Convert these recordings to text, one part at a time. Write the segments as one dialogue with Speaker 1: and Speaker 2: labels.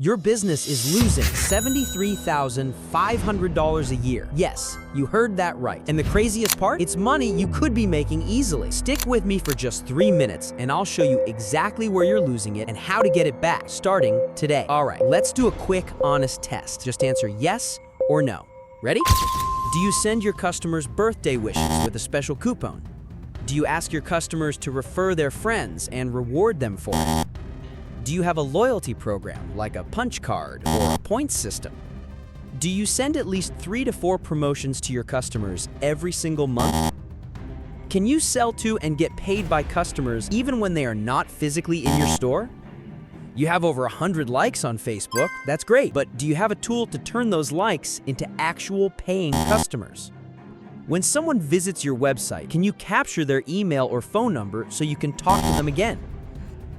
Speaker 1: Your business is losing $73,500 a year. Yes, you heard that right. And the craziest part? It's money you could be making easily. Stick with me for just 3 minutes and I'll show you exactly where you're losing it and how to get it back, starting today. All right, let's do a quick, honest test. Just answer yes or no. Ready? Do you send your customers birthday wishes with a special coupon? Do you ask your customers to refer their friends and reward them for it? Do you have a loyalty program like a punch card or a points system? Do you send at least 3 to 4 promotions to your customers every single month? Can you sell to and get paid by customers even when they are not physically in your store? You have over 100 likes on Facebook, that's great, but do you have a tool to turn those likes into actual paying customers? When someone visits your website, can you capture their email or phone number so you can talk to them again?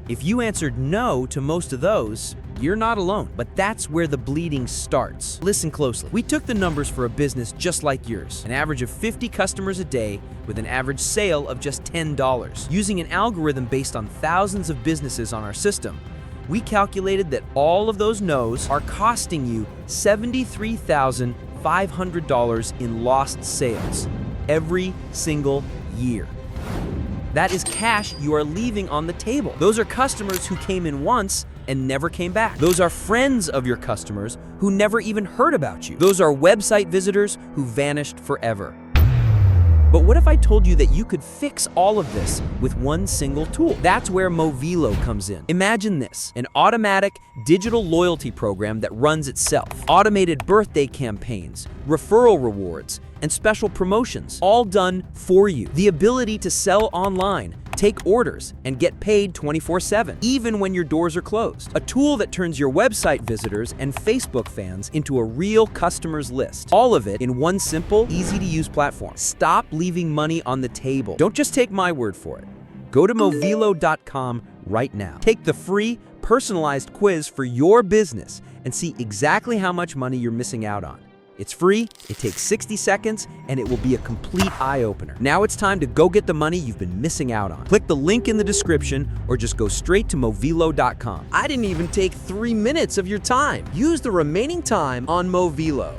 Speaker 1: If you answered no to most of those, you're not alone, but that's where the bleeding starts. Listen closely. We took the numbers for a business just like yours, an average of 50 customers a day with an average sale of just $10. Using an algorithm based on thousands of businesses on our system, we calculated that all of those no's are costing you $73,500 in lost sales every single year. That is cash you are leaving on the table. Those are customers who came in once and never came back. Those are friends of your customers who never even heard about you. Those are website visitors who vanished forever. But what if I told you that you could fix all of this with one single tool? That's where Movylo comes in. Imagine this, an automatic digital loyalty program that runs itself. Automated birthday campaigns, referral rewards, and special promotions, all done for you. The ability to sell online, take orders, and get paid 24/7, even when your doors are closed. A tool that turns your website visitors and Facebook fans into a real customers list. All of it in one simple, easy-to-use platform. Stop leaving money on the table. Don't just take my word for it. Go to Movylo.com right now. Take the free, personalized quiz for your business and see exactly how much money you're missing out on. It's free, it takes 60 seconds, and it will be a complete eye-opener. Now it's time to go get the money you've been missing out on. Click the link in the description or just go straight to Movylo.com. I didn't even take 3 minutes of your time. Use the remaining time on Movylo.